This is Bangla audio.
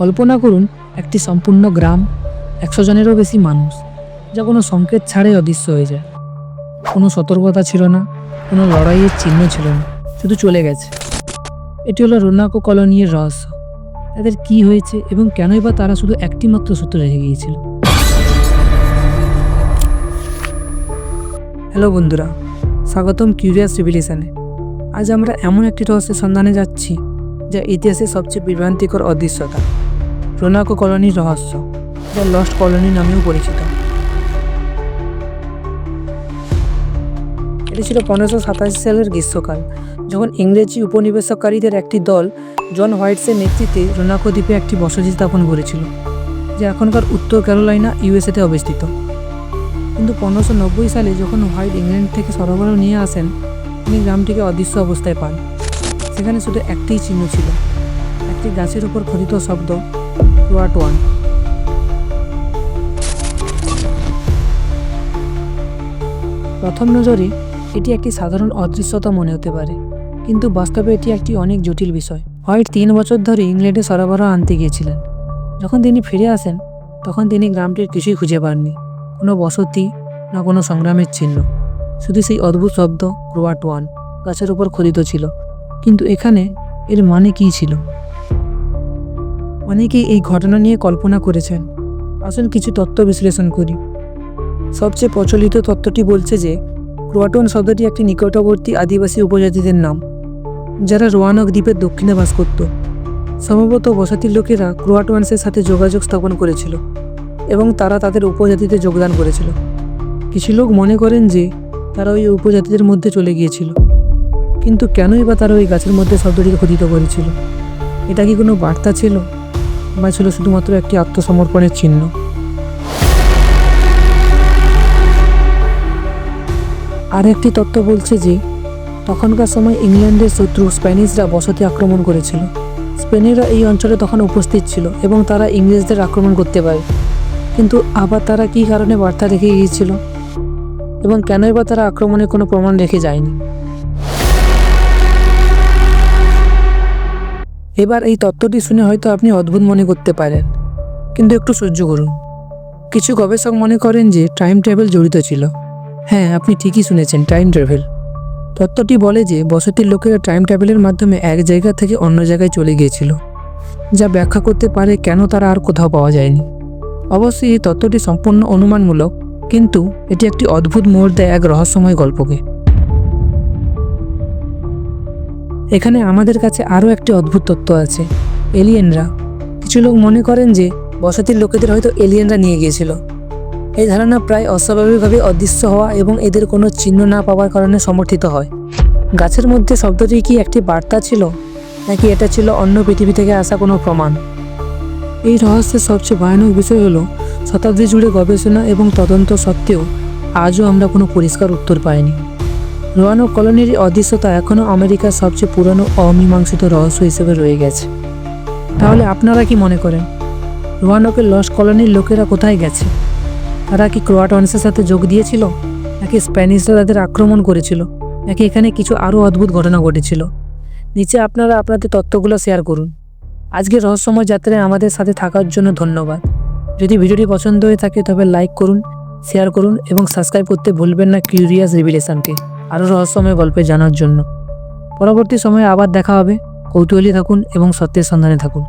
কল্পনা করুন একটি সম্পূর্ণ গ্রাম, 100 জনেরও বেশি মানুষ, যা কোনো সংকেত ছাড়াই অদৃশ্য হয়ে যায়। কোনো সতর্কতা ছিল না, কোনো লড়াইয়ের চিহ্ন ছিল না, শুধু চলে গেছে। এটি হলো রোনাকো কলোনির রহস্য। তাদের কি হয়েছে এবং কেনই বা তারা শুধু একটি মাত্র সূত্র রেখে গিয়েছিল। হ্যালো বন্ধুরা, স্বাগতম কিউরিয়াস রিভিলেশনে। আজ আমরা এমন একটি রহস্যের সন্ধানে যাচ্ছি যা ইতিহাসের সবচেয়ে বিভ্রান্তিকর অদৃশ্যতা, রোনাকো কলোনির রহস্য, যা লস্ট কলোনি নামেও পরিচিত। এটি ছিল 1587 সালের গ্রীষ্মকাল, যখন ইংরেজি উপনিবেশকারীদের একটি দল জন হোয়াইটসের নেতৃত্বে রোনাকো দ্বীপে একটি বসতি স্থাপন করেছিল, যা এখনকার উত্তর ক্যারোলাইনা ইউএসএতে অবস্থিত। কিন্তু 1590 সালে যখন হোয়াইট ইংল্যান্ড থেকে সরবরাহ নিয়ে আসেন, তিনি গ্রামটিকে অদৃশ্য অবস্থায় পান। সেখানে শুধু একটিই চিহ্ন ছিল, একটি গাছের উপর খোদিত শব্দ, ক্রোয়াটোয়ান। প্রথম নজরে এটি একটি সাধারণ অদৃশ্যতা মনে হতে পারে, কিন্তু বাস্তবে এটি একটি অনেক জটিল বিষয়। হোয়াইট 3 বছর ধরে ইংল্যান্ডে সরবরাহ আনতে গিয়েছিলেন। যখন তিনি ফিরে আসেন, তখন তিনি গ্রামটির কিছুই খুঁজে পাননি, কোনো বসতি না কোনো সংগ্রামের চিহ্ন, শুধু সেই অদ্ভুত শব্দ ক্রোয়াটোয়ান গাছের উপর খোদিত ছিল। কিন্তু এখানে এর মানে কী ছিল? অনেকেই এই ঘটনা নিয়ে কল্পনা করেছেন। আসুন কিছু তত্ত্ব বিশ্লেষণ করি। সবচেয়ে প্রচলিত তত্ত্বটি বলছে যে ক্রোয়াটোয়ান শব্দটি একটি নিকটবর্তী আদিবাসী উপজাতিদের নাম, যারা রোয়ানক দ্বীপের দক্ষিণে বাস করত। সম্ভবত বসতির লোকেরা ক্রোয়াটোয়ানসের সাথে যোগাযোগ স্থাপন করেছিল এবং তারা তাদের উপজাতিতে যোগদান করেছিল। কিছু লোক মনে করেন যে তারা ওই উপজাতিদের মধ্যে চলে গিয়েছিল, কিন্তু কেনই বা তারা ওই গাছের মধ্যে শব্দটিকে খোদিত করেছিল? এটা কি কোনো বার্তা ছিল, বা ছিল শুধুমাত্র একটি আত্মসমর্পণের চিহ্ন? আর একটি তত্ত্ব বলছে যে তখনকার সময় ইংল্যান্ডের শত্রু স্প্যানিশরা বসতি আক্রমণ করেছিল। স্পেনীয়রা এই অঞ্চলে তখন উপস্থিত ছিল এবং তারা ইংরেজদের আক্রমণ করতে পারে। কিন্তু আবার তারা কী কারণে বার্তা রেখে গিয়েছিল, এবং কেনই বা তারা আক্রমণের কোনো প্রমাণ রেখে যায়নি? এবার এই তত্ত্বটি শুনে হয়তো আপনি অদ্ভুত মনে করতে পারেন, কিন্তু একটু সহ্য করুন। কিছু গবেষক মনে করেন যে টাইম ট্রাভেল জড়িত ছিল। হ্যাঁ, আপনি ঠিকই শুনেছেন, টাইম ট্রাভেল। তত্ত্বটি বলে যে বসতির লোকেরা টাইম ট্রাভেলের মাধ্যমে এক জায়গা থেকে অন্য জায়গায় চলে গিয়েছিল, যা ব্যাখ্যা করতে পারে কেন তারা আর কোথাও পাওয়া যায়নি। অবশ্যই এই তত্ত্বটি সম্পূর্ণ অনুমানমূলক, কিন্তু এটি একটি অদ্ভুত মোড় দেয় এক রহস্যময় গল্পকে। এখানে আমাদের কাছে আরও একটি অদ্ভুত তত্ত্ব আছে, এলিয়েনরা। কিছু লোক মনে করেন যে বসতির লোকেদের হয়তো এলিয়েনরা নিয়ে গিয়েছিল। এই ধারণা প্রায় অস্বাভাবিকভাবে অদৃশ্য হওয়া এবং এদের কোনো চিহ্ন না পাওয়ার কারণে সমর্থিত হয়। গাছের মধ্যে শব্দটি কি একটি বার্তা ছিল, নাকি এটা ছিল অন্য পৃথিবী থেকে আসা কোনো প্রমাণ? এই রহস্যের সবচেয়ে ভয়ানক বিষয় হলো, শতাব্দী জুড়ে গবেষণা এবং তদন্ত সত্ত্বেও আজও আমরা কোনো পরিষ্কার উত্তর পাইনি। রোয়ানক কলোনির অদৃশ্যতা এখনও আমেরিকার সবচেয়ে পুরনো অমীমাংসিত রহস্য হিসেবে রয়ে গেছে। তাহলে আপনারা কি মনে করেন, রোয়ানকের লস্ট কলোনির লোকেরা কোথায় গেছে? তারা কি ক্রোয়াটোয়ানসের সাথে যোগ দিয়েছিল, নাকি স্প্যানিশরা তাদের আক্রমণ করেছিল, নাকি এখানে কিছু আরও অদ্ভুত ঘটনা ঘটেছিল? নিচে আপনারা আপনাদের তথ্যগুলো শেয়ার করুন। আজকের রহস্যময় যাত্রায় আমাদের সাথে থাকার জন্য ধন্যবাদ। যদি ভিডিওটি পছন্দ হয়ে থাকে তবে লাইক করুন, শেয়ার করুন এবং সাবস্ক্রাইব করতে ভুলবেন না কিউরিয়াস রিভিলেশনকে আরও রহস্যময় গল্পে জানার জন্য। পরবর্তী সময়ে আবার দেখা হবে। কৌতূহলী থাকুন এবং সত্যের সন্ধানে থাকুন।